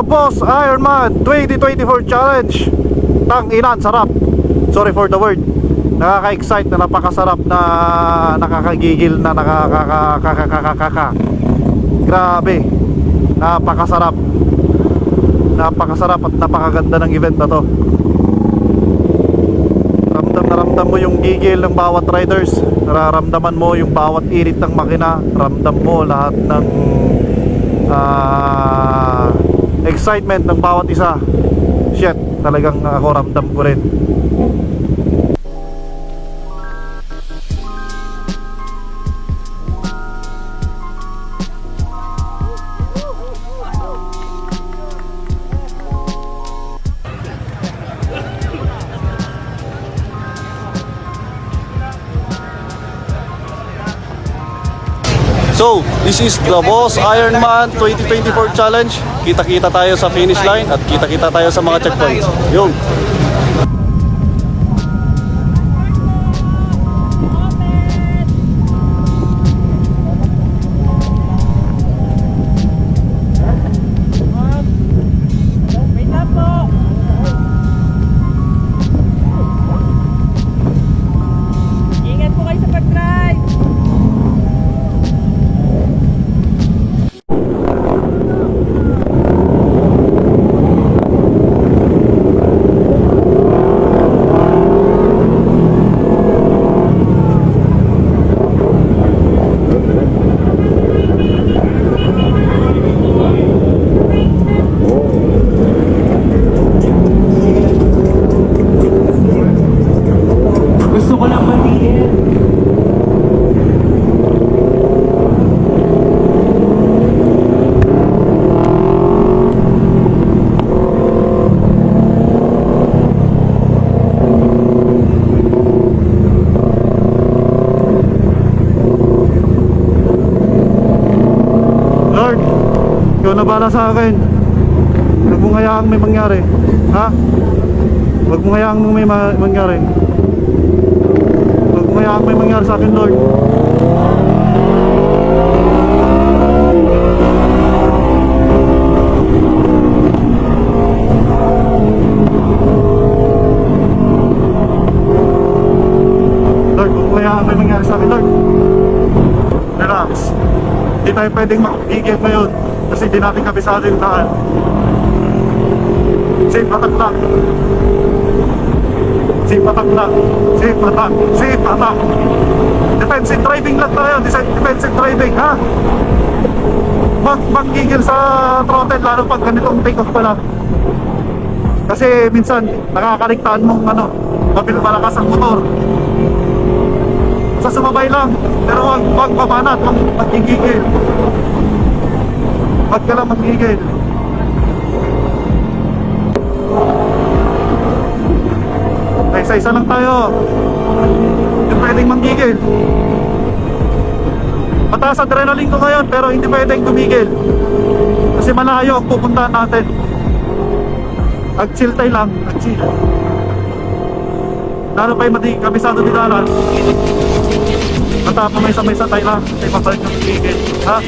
the Boss Ironman 2024 Challenge. Tang ilan, sarap. Sorry for the word. Nakaka-excite na napakasarap na nakakagigil na nakakakakakakaka. Grabe. Napakasarap. Napakasarap at napakaganda ng event na to. Ramdam na ramdam mo yung gigil ng bawat riders. Nararamdaman mo yung bawat init ng makina. Ramdam mo lahat ng excitement ng bawat isa. Shit, talagang ako ramdam ko rin. So, this is the Boss Ironman 2024 Challenge. Kita-kita tayo sa finish line at kita-kita tayo sa mga checkpoints. Yung ikaw na bala sa akin. Huwag mong hayaang may mangyari. Ha? Huwag mong hayaang may mangyari. Huwag mong hayaang may mangyari sa akin, Lord. Lord, huwag mong hayaang may mangyari sa akin, Lord. Relax. Hindi tayo pwedeng makikigil ngayon kasi di natin kabisado yung daan. Safe attack lang. Safe attack lang. Safe attack. Safe attack. Defensive driving lang tayo. Defensive driving, ha? Mag-gigil sa throttle lalo pag ganitong take off pa lang. Kasi minsan nakakaligtaan mong malakas ang motor. Sa sumabay lang. Pero wag pamanat. Mag-gigil. Wag ka lang mag-gigil. Isa-isa lang tayo. Hindi pwedeng mag-gigil. Mataas adrenaline ko ngayon pero hindi pwedeng tumigil. Kasi malayo ang pupuntahan natin. Ag-chill tayo lang. Ag-chill. Lalo pa yung kabisado ni Dalan. Matapos may isa tayo lang. May mabalik ng tigil. Ha?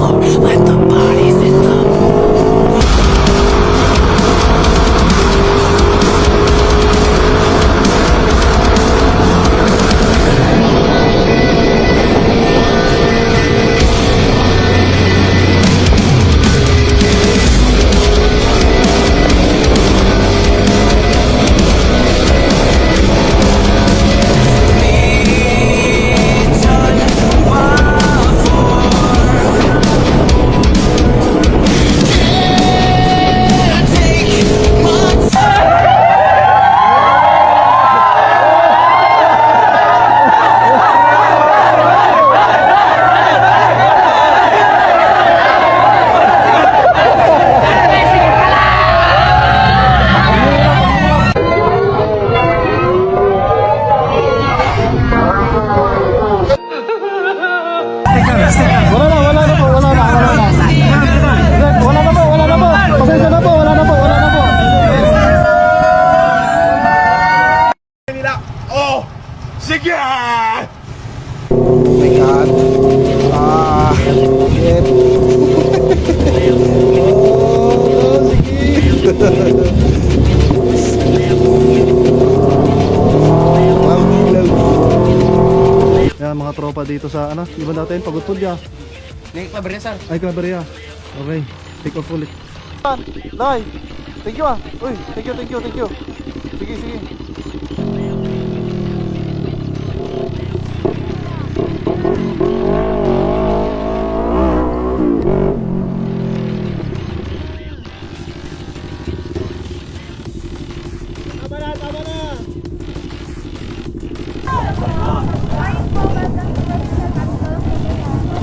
floor. Let the bodies hit the Yan mga tropa dito sa ano, iba natin pagutod ya. Nih, kabarnya sir. Ay Claveria. Okay, take off ulit. Nay, thank you ah. Uy, thank you, thank you, thank you. Sige, sige.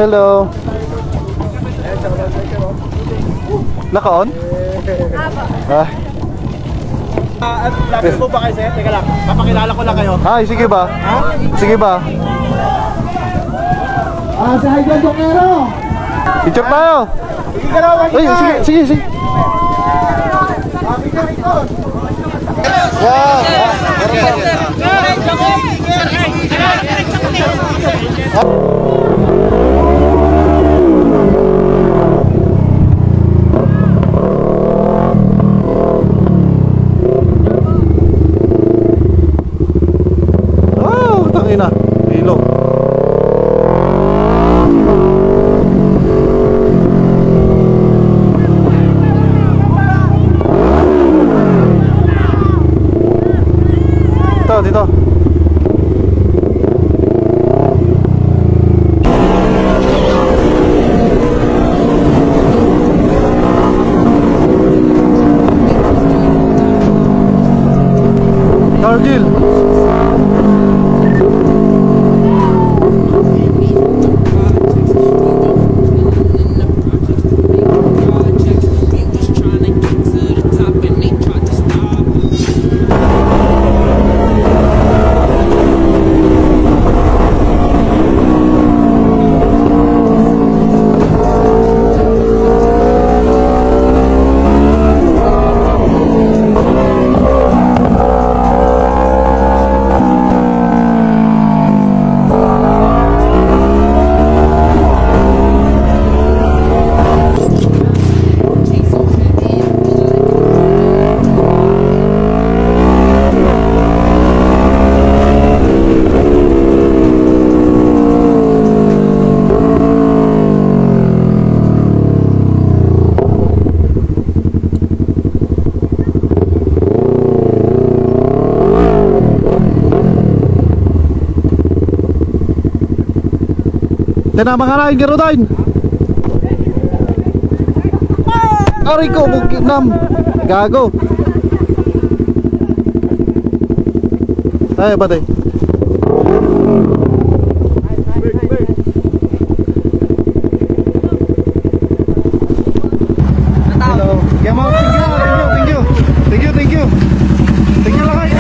Hello. Naka-on? Ah. Lapis mo ba kayo sir? Teka lang, papakilala ko lang kayo. Ay, sige ba? Sige ba? Sa Hydran Jokero! Picture tayo. Sige ka raw, Ay, sige, sige, sige. Wow. Oh, tangina. Ilog. Dito, dito. Cargill. Tinama nga na yung Gerodyne. Ari ko, bukidnam. Gago. Ay, batay. Hello. Yeah, ma'am. Thank you. Thank you. Thank you. Thank you lakay.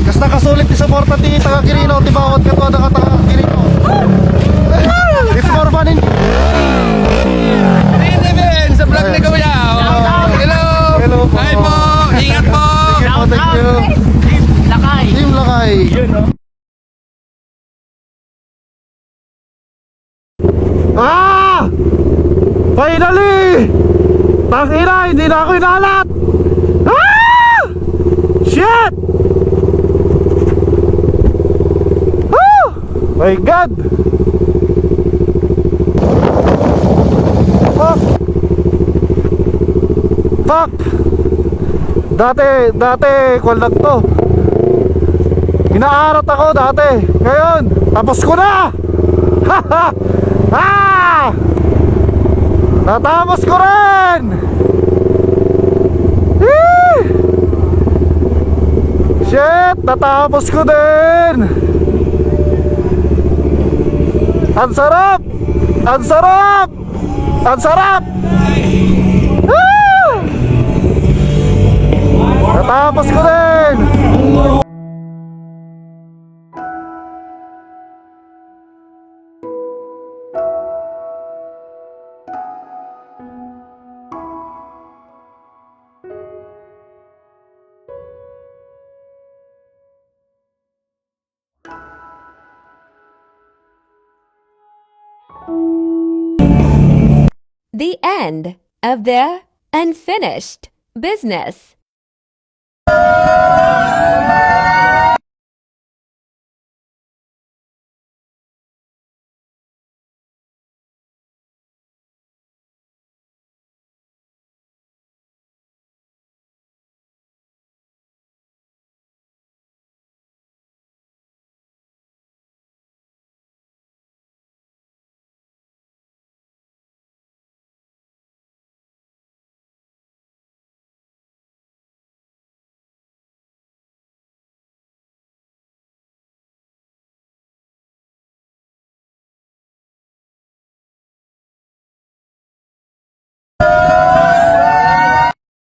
Kas nakasulit ni suporta ti taga Quirino, ti bawat katwa na taga Quirino. It's more fun in Sa vlog ni Kuya. Hello. Hello po. Hi po. Ingat po. Thank you. Lakay. Team Lakay. Yun, no? Ah! Finally! Tangina, hindi na ako inalat! Ah! Shit! Ah! My God! Fuck! Fuck! Dati, kwan lang to. Inaarat ako dati. Ngayon, tapos ko na! Haha! Ah! Natapos ko rin! Eh! Shit! Natapos ko din! Ang sarap! Ang sarap! Ang sarap! Ah! Natapos ko din! The end of the unfinished business.